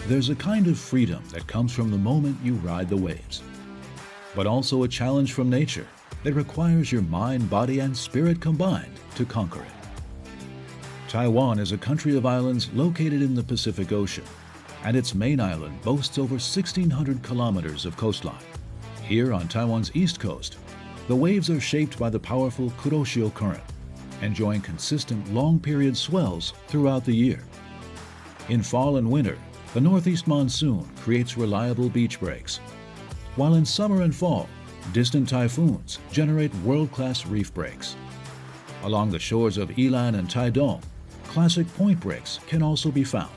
There's a kind of freedom that comes from the moment you ride the waves, but also a challenge from nature that requires your mind, body, and spirit combined to conquer it. Taiwan is a country of islands located in the Pacific Ocean, and its main island boasts over 1,600 kilometers of coastline. Here on Taiwan's east coast, the waves are shaped by the powerful Kuroshio current, enjoying consistent long-period swells throughout the year. In fall and winter, the northeast monsoon creates reliable beach breaks, while in summer and fall, distant typhoons generate world-class reef breaks. Along the shores of Yilan and Taitung, classic point breaks can also be found.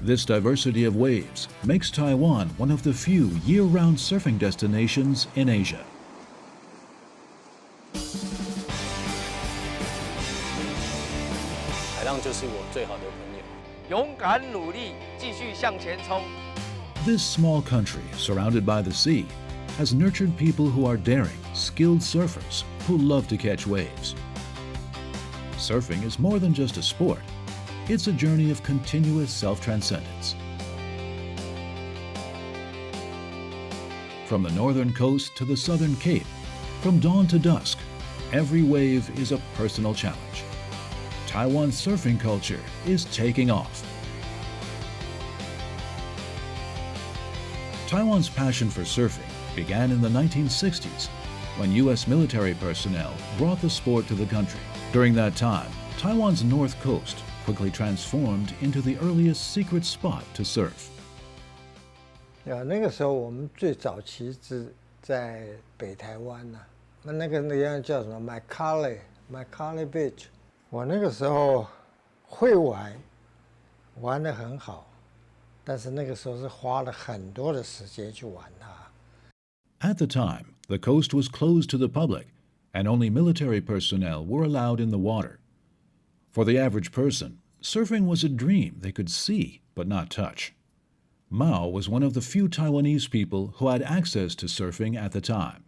This diversity of waves makes Taiwan one of the few year-round surfing destinations in Asia. 海浪就是我最好的朋友。勇敢努力，继续向前冲。 This small country, surrounded by the sea, has nurtured people who are daring, skilled surfers who love to catch waves. Surfing is more than just a sport. It's a journey of continuous self-transcendence. From the northern coast to the southern cape, from dawn to dusk, every wave is a personal challenge. Taiwan's surfing culture is taking off. Taiwan's passion for surfing began in the 1960s when U.S. military personnel brought the sport to the country. During that time, Taiwan's north coast quickly transformed into the earliest secret spot to surf. 那个时候我们最早期是在北台湾呐、那个地方叫什么 Macaulay Beach。我那个时候会玩，玩得很好，但是那个时候是花了很多的时间去玩它。At the time, the coast was closed to the public, and only military personnel were allowed in the water. For the average person, surfing was a dream they could see but not touch. Mao was one of the few Taiwanese people who had access to surfing at the time.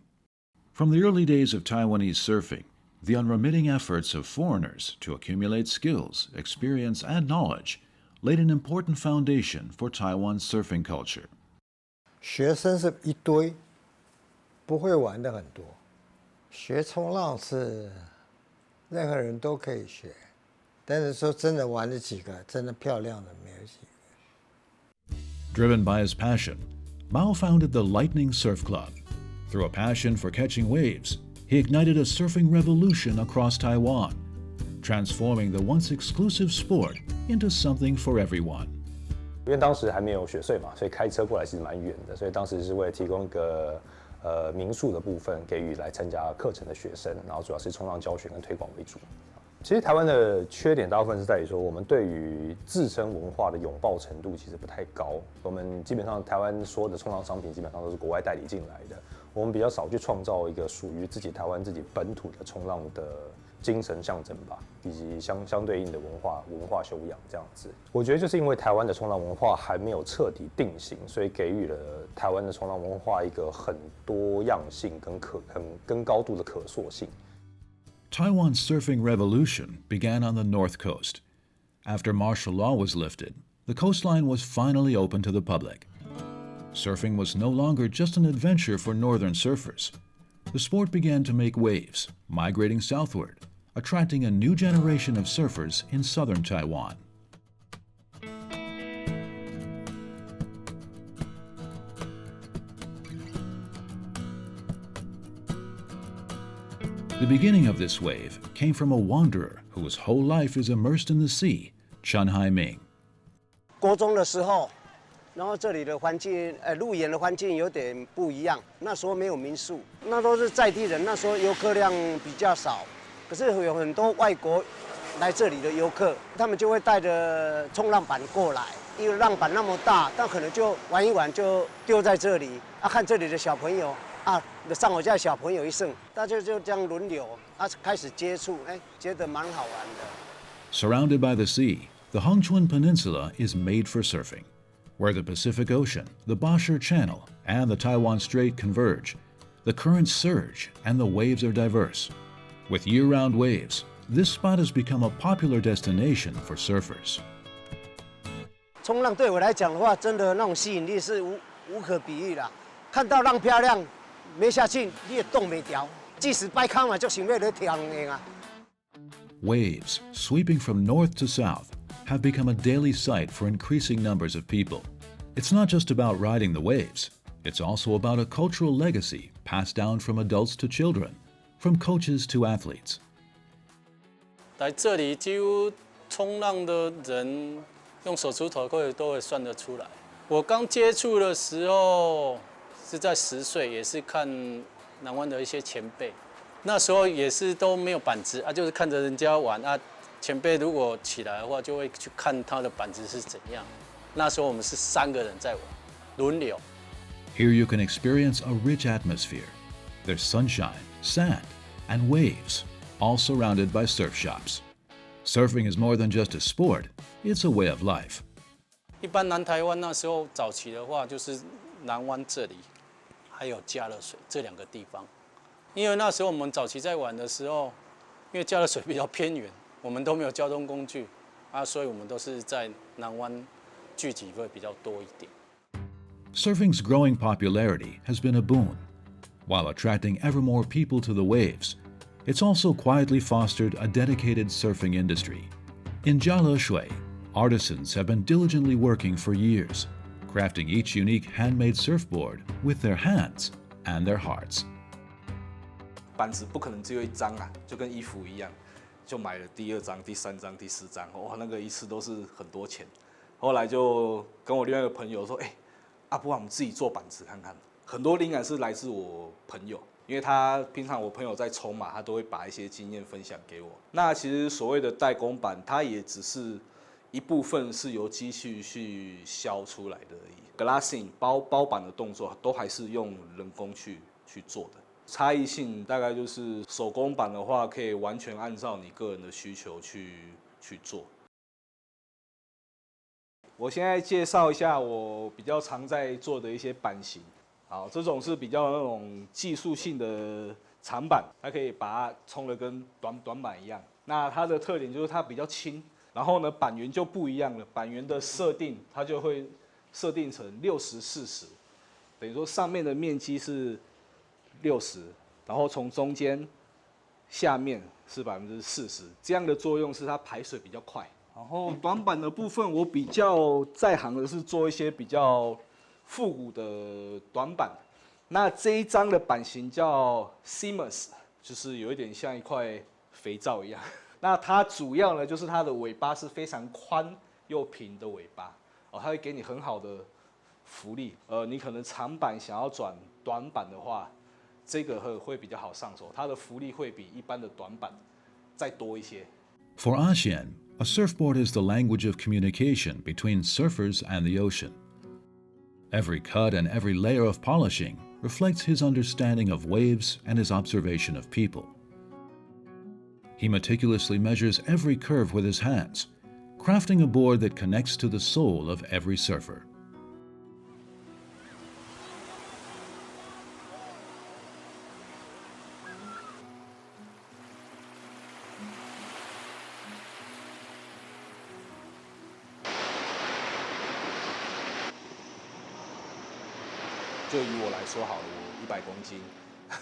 From the early days of Taiwanese surfing, the unremitting efforts of foreigners to accumulate skills, experience, and knowledge laid an important foundation for Taiwan's surfing culture. 学生是一堆，不会玩的很多。学冲浪是任何人都可以学，但是说真的玩的几个，真的漂亮的没有几个。Driven by his passion, Mao founded the Lightning Surf Club. Through a passion for catching waves, he ignited a surfing revolution across Taiwan, transforming the once exclusive sport into something for everyone. 因为当时还没有雪隧嘛，所以开车过来其实蛮远的，所以当时是为了提供一个民宿的部分给予来参加课程的学生，然后主要是冲浪教学跟推广为主。其实台湾的缺点大部分是在于说，我们对于自身文化的拥抱程度其实不太高。我们基本上台湾所有的冲浪商品基本上都是国外代理进来的，我们比较少去创造一个属于自己台湾自己本土的冲浪的精神象征吧，以及相对应的文化修养这样子。我觉得就是因为台湾的冲浪文化还没有彻底定型，所以给予了台湾的冲浪文化一个很多样性跟高度的可塑性。Taiwan's surfing revolution began on the north coast. After martial law was lifted, the coastline was finally open to the public. Surfing was no longer just an adventure for northern surfers. The sport began to make waves, migrating southward, attracting a new generation of surfers in southern Taiwan. The beginning of this wave came from a wanderer whose whole life is immersed in the sea, Chen Haiming. 国中的时候，然后这里的环境，路演的环境有点不一样。那时候没有民宿，那都是在地人。那时候游客量比较少，可是有很多外国来这里的游客，他们就会带着冲浪板过来。因为浪板那么大，但可能就玩一玩就丢在这里。看这里的小朋友。上我家的小朋友一剩，大家就这样轮流，开始接触，觉得蛮好玩的。Surrounded by the sea, the Hongchuan Peninsula is made for surfing. Where the Pacific Ocean, the Bosher Channel, and the Taiwan Strait converge, the currents surge and the waves are diverse. With year-round waves, this spot has become a popular destination for surfers. 冲浪对我来讲的话，真的那种吸引力是无可比喻的。看到浪漂亮，没下去你也动没掉，即使摆康嘛，就想要来跳的啊。Waves, sweeping from north to south, have become a daily sight for increasing numbers of people. It's not just about riding the waves. It's also about a cultural legacy passed down from adults to children, from coaches to athletes. 来这里几乎冲浪的人用手指头都会算得出来。我刚接触的时候是在10岁，也是看南湾的一些前辈，那时候也是都没有板子啊，就是看着人家玩啊。前辈如果起来的话，就会去看他的板子是怎样。那时候我们是3个人在玩，轮流。Here you can experience a rich atmosphere. There's sunshine, sand, and waves, all surrounded by surf shops. Surfing is more than just a sport, it's a way of life. 一般南台湾那时候早期的话，就是南湾这里，还有嘉乐水这2个地方。因为那时候我们早期在玩的时候，因为嘉乐水比较偏远，我们都没有交通工具啊，所以我们都是在南湾聚集会比较多一点。Surfing's growing popularity has been a boon. While attracting ever more people to the waves, it's also quietly fostered a dedicated surfing industry. In Jialeshui, artisans have been diligently working for years, crafting each unique handmade surfboard with their hands and their hearts. 板子不可能只有1张啊，就跟衣服一样，就买了第2张、第3张、第4张，哇，那个一次都是很多钱。后来就跟我另外一个朋友说，不然我们自己做板子看看。很多灵感是来自我朋友，因为他平常我朋友在冲嘛，他都会把一些经验分享给我。那其实所谓的代工板，它也只是一部分是由机器去削出来的而已。glassing 包板的动作都还是用人工去做的。差异性大概就是手工板的话，可以完全按照你个人的需求去做。我现在介绍一下我比较常在做的一些板型。好，这种是比较那种技术性的长板，它可以把它冲得跟短板一样。那它的特点就是它比较轻，然后呢板缘就不一样了，板缘的设定它就会设定成60-40，等于说上面的面积是60，然后从中间下面是40%，这样的作用是它排水比较快。然后短板的部分，我比较在行的是做一些比较复古的短板。那这一张的版型叫 seamless， 就是有一点像一块肥皂一样。那它主要呢，就是它的尾巴是非常宽又平的尾巴，它会给你很好的浮力。你可能长板想要转短板的话，这个会比较好上手，它的浮力会比一般的短板再多一些。For Ashian, a surfboard is the language of communication between surfers and the ocean. Every cut and every layer of polishing reflects his understanding of waves and his observation of people. He meticulously measures every curve with his hands, crafting a board that connects to the soul of every surfer. 就以我来说好了，我100公斤，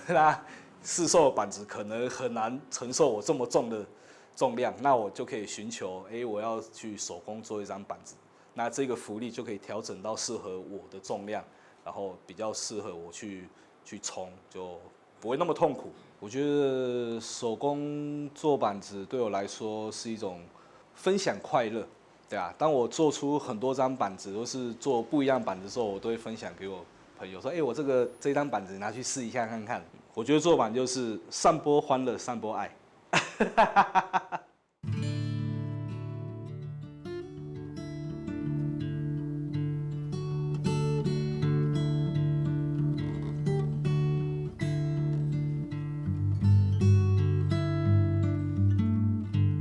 那市售的板子可能很难承受我这么重的重量，那我就可以寻求，我要去手工做一张板子，那这个浮力就可以调整到适合我的重量，然后比较适合我去冲，就不会那么痛苦。我觉得手工做板子对我来说是一种分享快乐，对啊。当我做出很多张板子，都是做不一样板子的时候，我都会分享给我朋友说，我这张板子拿去试一下看看。我觉得做板就是散播欢乐，散播爱。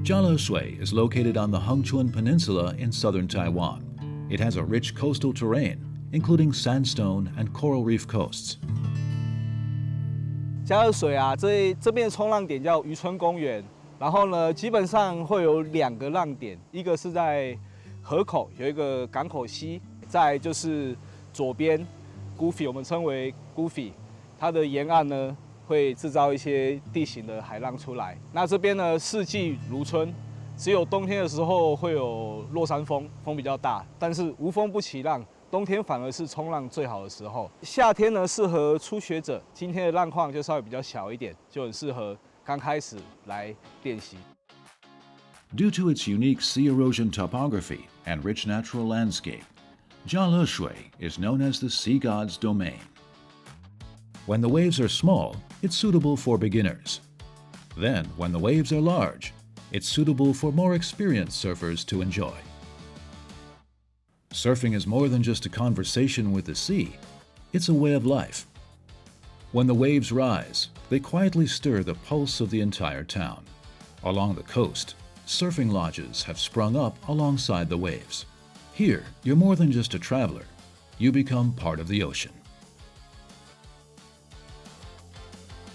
Jialeshui is located on the Hengchuan Peninsula in southern Taiwan. It has a rich coastal terrain, including sandstone and coral reef coasts. 嘉乐水啊，这边冲浪点叫渔村公园，然后呢，基本上会有2个浪点，一个是在河口有一个港口溪，再就是左边 Goofy， 我们称为 Goofy， 它的沿岸呢会制造一些地形的海浪出来。那这边呢四季如春，只有冬天的时候会有落山风，风比较大，但是无风不起浪。冬天反而是冲浪最好的时候。夏天呢适合初学者，今天的浪况就稍微比较小一点，就很适合刚开始来练习。Due to its unique sea erosion topography and rich natural landscape, Jialeshui is known as the sea god's domain. When the waves are small, it's suitable for beginners. Then, when the waves are large, it's suitable for more experienced surfers to enjoy. Surfing is more than just a conversation with the sea, it's a way of life. When the waves rise, they quietly stir the pulse of the entire town. Along the coast, surfing lodges have sprung up alongside the waves. Here, you're more than just a traveler, you become part of the ocean.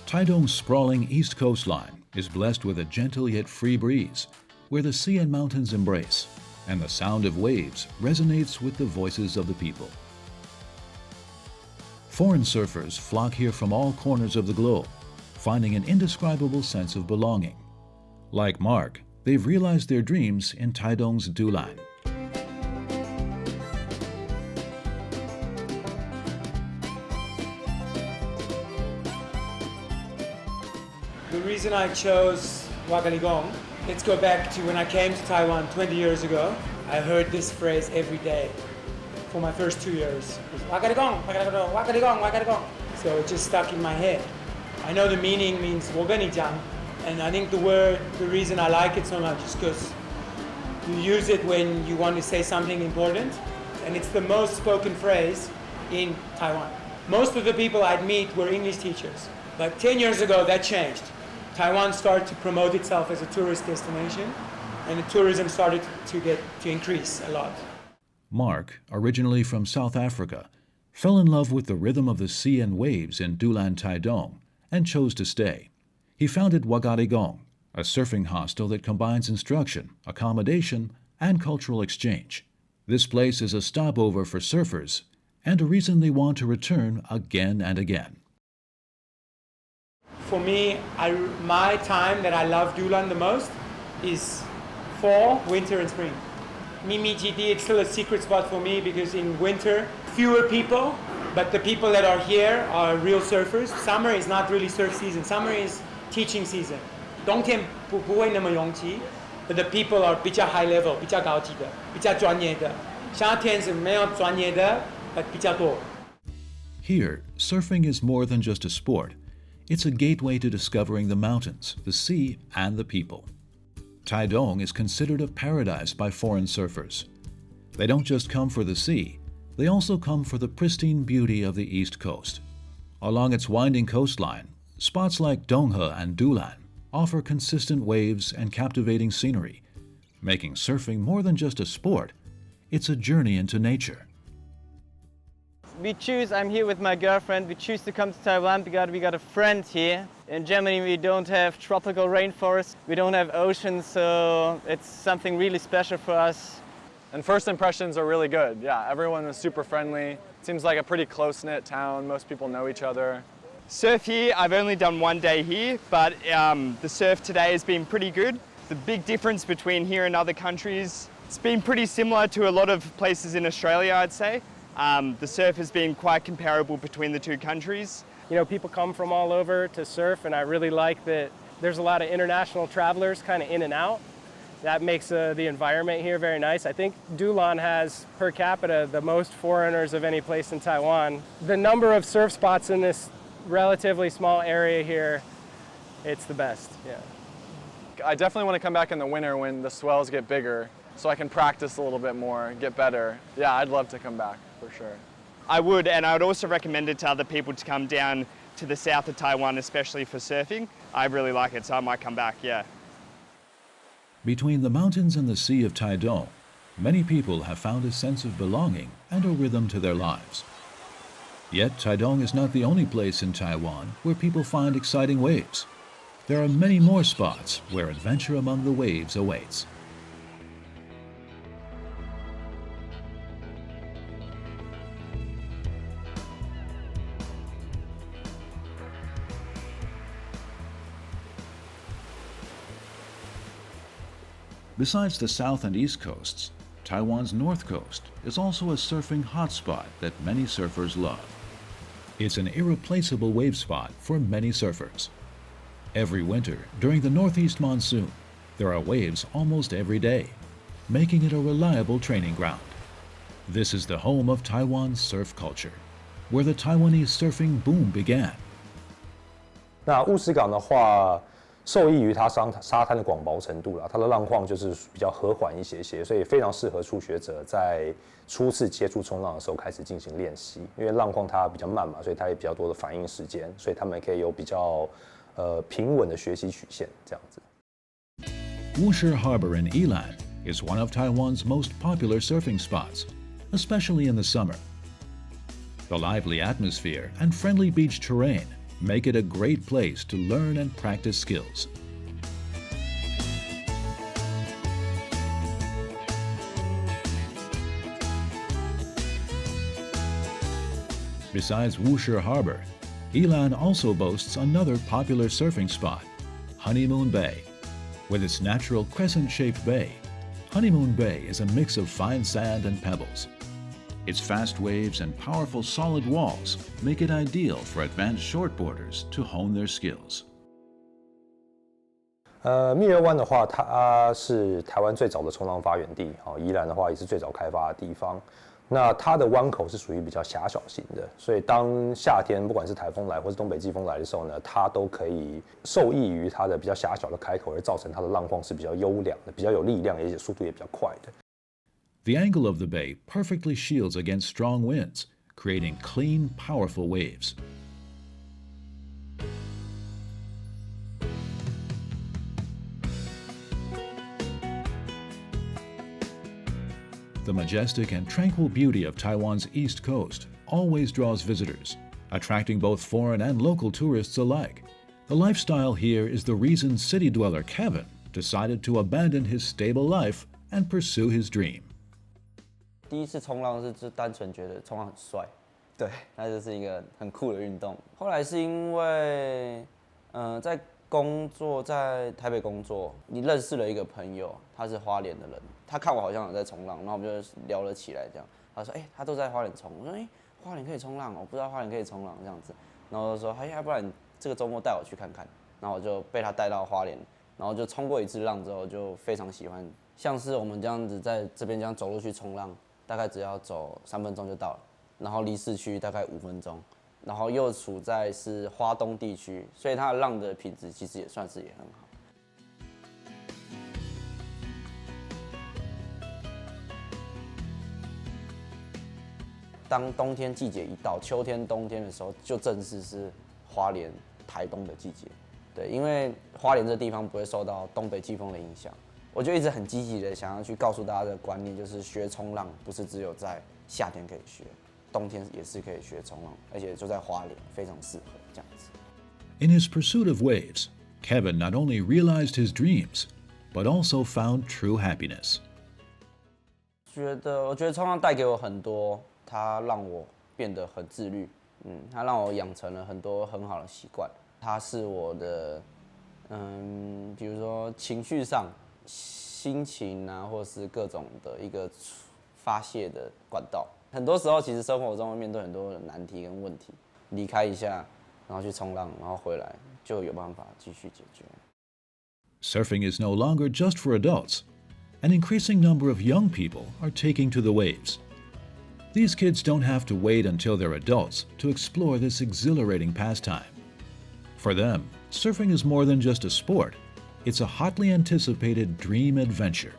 Taitung's sprawling east coastline is blessed with a gentle yet free breeze, where the sea and mountains embrace, and the sound of waves resonates with the voices of the people. Foreign surfers flock here from all corners of the globe, finding an indescribable sense of belonging. Like Mark, they've realized their dreams in Taitung's Yilan. The reason I chose Wakaligong, let's go back to when I came to Taiwan 20 years ago. I heard this phrase every day for my first 2 years. It was Wakaligong, Wakaligong, Wakaligong, Wakaligong. So it just stuck in my head. I know the meaning means Woganijang, and I think the reason I like it so much is because you use it when you want to say something important, and it's the most spoken phrase in Taiwan. Most of the people I'd meet were English teachers, but 10 years ago that changed. Taiwan started to promote itself as a tourist destination, and the tourism started to increase a lot. Mark, originally from South Africa, fell in love with the rhythm of the sea and waves in Yilan, Taitung, and chose to stay. He founded Wakaligong, a surfing hostel that combines instruction, accommodation, and cultural exchange. This place is a stopover for surfers and a reason they want to return again and again. For me, my time that I love Yilan the most is fall, winter, and spring. Mimi GD, it's still a secret spot for me because in winter, fewer people, but the people that are here are real surfers. Summer is not really surf season. Summer is teaching season. 冬天不会那么拥挤, but the people are 比较 high level, 比较高级的, 比较专业的. 夏天是没有专业的, but 比较多. Here, surfing is more than just a sport. It's a gateway to discovering the mountains, the sea, and the people. Taitung is considered a paradise by foreign surfers. They don't just come for the sea, they also come for the pristine beauty of the East Coast. Along its winding coastline, spots like Donghe and Yilan offer consistent waves and captivating scenery, making surfing more than just a sport, it's a journey into nature. I'm here with my girlfriend, we choose to come to Taiwan because we got a friend here. In Germany we don't have tropical rainforests, we don't have oceans, so it's something really special for us. And first impressions are really good. Yeah, everyone is super friendly. Seems like a pretty close-knit town, most people know each other. Surf here, I've only done 1 day here, but the surf today has been pretty good. The big difference between here and other countries, it's been pretty similar to a lot of places in Australia, I'd say. The surf has been quite comparable between the two countries. You know, people come from all over to surf, and I really like that there's a lot of international travelers kind of in and out. That makes the environment here very nice. I think Yilan has, per capita, the most foreigners of any place in Taiwan. The number of surf spots in this relatively small area here, it's the best, yeah. I definitely want to come back in the winter when the swells get bigger, so I can practice a little bit more, get better. Yeah, I'd love to come back, for sure. I would, and I would also recommend it to other people to come down to the south of Taiwan, especially for surfing. I really like it, so I might come back, yeah. Between the mountains and the sea of Taitung, many people have found a sense of belonging and a rhythm to their lives. Yet Taitung is not the only place in Taiwan where people find exciting waves. There are many more spots where adventure among the waves awaits. Besides the south and east coasts, Taiwan's north coast is also a surfing hotspot that many surfers love. It's an irreplaceable wave spot for many surfers. Every winter, during the northeast monsoon, there are waves almost every day, making it a reliable training ground. This is the home of Taiwan's surf culture, where the Taiwanese surfing boom began. 那乌石港的话，受益于它沙滩的广薄程度啦，它的浪况就是比较和缓一些，所以非常适合初学者在初次接触冲浪的时候开始进行练习。因为浪况它比较慢嘛，所以它也比较多的反应时间，所以他们可以有比较平稳的学习曲线这样子。Wushi Harbor in Yilan is one of Taiwan's most popular surfing spots, especially in the summer. The lively atmosphere and friendly beach terrain make it a great place to learn and practice skills. Besides Wushi Harbor, Yilan also boasts another popular surfing spot, Honeymoon Bay. With its natural crescent-shaped bay, Honeymoon Bay is a mix of fine sand and pebbles. Its fast waves and powerful solid walls make it ideal for advanced shortboarders to hone their skills. 蜜月湾的话，它是台湾最早的冲浪发源地，宜兰的话也是最早开发的地方。那它的湾口是属于比较狭小型的，所以当夏天不管是台风来或是东北季风来的时候呢，它都可以受益于它的比较狭小的开口，而造成它的浪况是比较优良的，比较有力量，而且速度也比较快的。The angle of the bay perfectly shields against strong winds, creating clean, powerful waves. The majestic and tranquil beauty of Taiwan's east coast always draws visitors, attracting both foreign and local tourists alike. The lifestyle here is the reason city dweller Kevin decided to abandon his stable life and pursue his dream. 第一次冲浪是单纯觉得冲浪很帅，对，那就是一个很酷的运动。后来是因为，在台北工作，你认识了一个朋友，他是花莲的人，他看我好像有在冲浪，然后我们就聊了起来，这样。他说：“他都在花莲冲。”我说：“花莲可以冲浪哦，我不知道花莲可以冲浪这样子。”然后我就说：“要不然这个周末带我去看看。”然后我就被他带到花莲，然后就冲过一次浪之后，就非常喜欢。像是我们这样子在这边这样走路去冲浪，大概只要走3分钟就到了，然后离市区大概5分钟。然后又处在是花东地区，所以它的浪的品质其实也算是也很好。当冬天季节一到，秋天、冬天的时候，就正式是花莲、台东的季节。对，因为花莲这地方不会受到东北季风的影响，我就一直很积极的想要去告诉大家的观念，就是学冲浪不是只有在夏天可以学。冬天也是可以学冲浪，而且就在花莲，非常适合这样子。In his pursuit of waves, Kevin not only realized his dreams, but also found true happiness. 我觉得冲浪带给我很多，它让我变得很自律，它让我养成了很多很好的习惯。它是我的，比如说情绪上、心情啊，或是各种的一个发泄的管道。很多时候，其实生活中会面对很多的难题跟问题，离开一下，然后去冲浪，然后回来就有办法继续解决。Surfing is no longer just for adults. An increasing number of young people are taking to the waves. These kids don't have to wait until they're adults to explore this exhilarating pastime. For them, surfing is more than just a sport. It's a hotly anticipated dream adventure.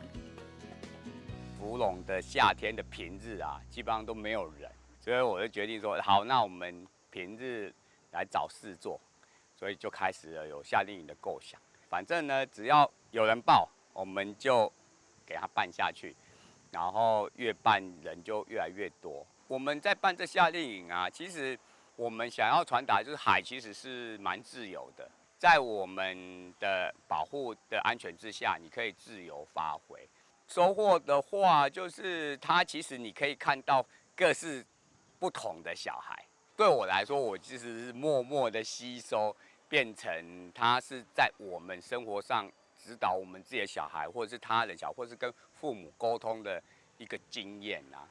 福隆的夏天的平日啊，基本上都没有人，所以我就决定说，好，那我们平日来找事做，所以就开始了有夏令营的构想。反正呢，只要有人报，我们就给他办下去，然后越办人就越来越多。我们在办这夏令营啊，其实我们想要传达就是海其实是蛮自由的，在我们的保护的安全之下，你可以自由发挥。收获的话，就是它其实你可以看到各式不同的小孩。对我来说，我其实是默默的吸收，变成它是在我们生活上指导我们自己的小孩，或者是他人小孩，或者是跟父母沟通的一个经验啊。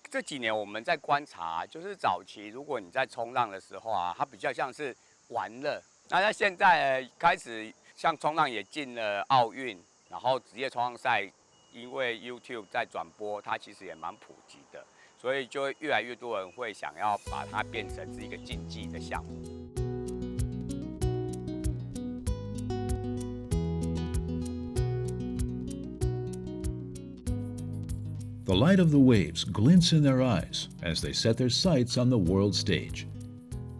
这几年我们在观察，就是早期如果你在冲浪的时候啊，它比较像是玩乐。那在现在开始，像冲浪也进了奥运，然后职业冲浪赛，因为 YouTube 在转播，它其实也蛮普及的，所以就会越来越多人会想要把它变成是一个竞技的项目。The light of the waves glints in their eyes as they set their sights on the world stage.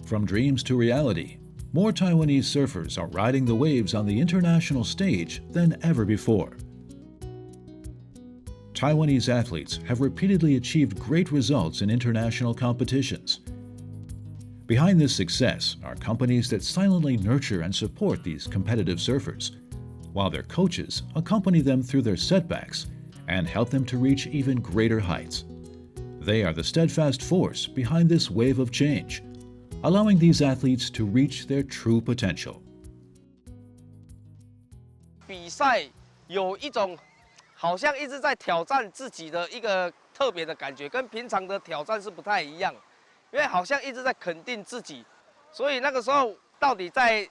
From dreams to reality, more Taiwanese surfers are riding the waves on the international stage than ever before. Taiwanese athletes have repeatedly achieved great results in international competitions. Behind this success are companies that silently nurture and support these competitive surfers, while their coaches accompany them through their setbacks and help them to reach even greater heights. They are the steadfast force behind this wave of change, allowing these athletes to reach their true potential. 比赛有一种好像一直在挑战自己的一个特别的感觉，跟平常的挑战是不太一样，因为好像一直在肯定自己，所以那个时候到底在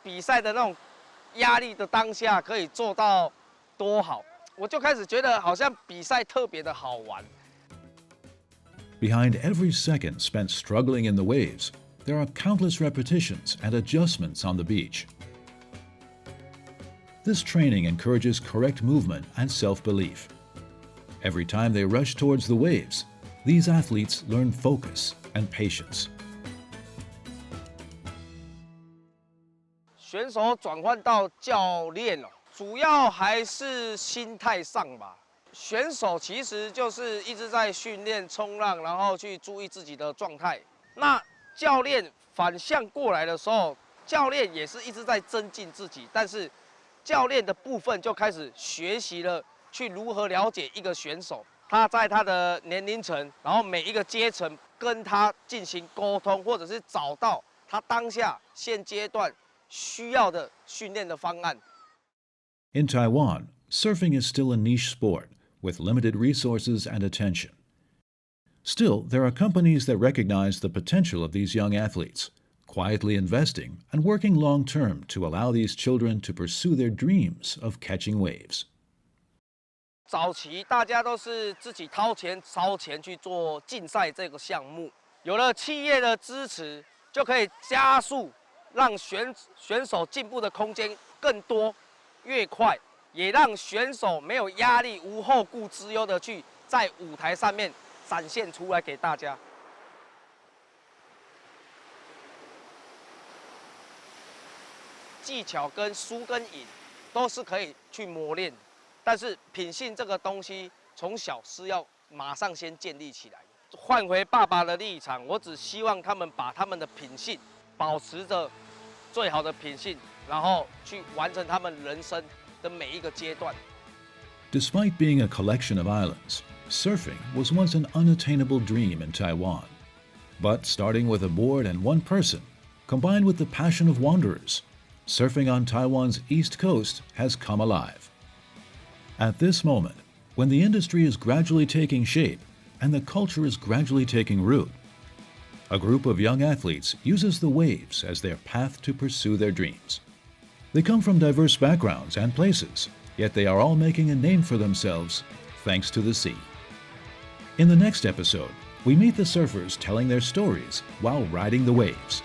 比赛的那种压力的当下可以做到多好，我就开始觉得好像比赛特别的好玩。Behind every second spent struggling in the waves, there are countless repetitions and adjustments on the beach. This training encourages correct movement and self-belief. Every time they rush towards the waves, these athletes learn focus and patience. 选手转换到教练主要还是心态上吧。选手其实就是一直在训练冲浪，然后去注意自己的状态。那教练反向过来的时候，教练也是一直在增进自己，但是教练的部分就开始学习了去如何了解一个选手，他在他的年龄层，然后每一个阶层跟他进行沟通，或者是找到他当下现阶段需要的训练的方案。In Taiwan, surfing is still a niche sport with limited resources and attention. Still, there are companies that recognize the potential of these young athletes, quietly investing and working long-term to allow these children to pursue their dreams of catching waves. 早期大家都是自己掏钱烧钱去做竞赛这个项目，有了企业的支持，就可以加速让选手进步的空间更多、越快，也让选手没有压力、无后顾之忧的去在舞台上面展现出来给大家。技巧跟输跟赢都是可以去磨练，但是品性这个东西从小是要马上先建立起来。换回爸爸的立场，我只希望他们把他们的品性保持着最好的品性，然后去完成他们人生的每一个阶段。Despite being a collection of islands, surfing was once an unattainable dream in Taiwan. But starting with a board and one person, combined with the passion of wanderers, surfing on Taiwan's east coast has come alive. At this moment, when the industry is gradually taking shape and the culture is gradually taking root, a group of young athletes uses the waves as their path to pursue their dreams. They come from diverse backgrounds and places, yet they are all making a name for themselves thanks to the sea. In the next episode, we meet the surfers telling their stories while riding the waves.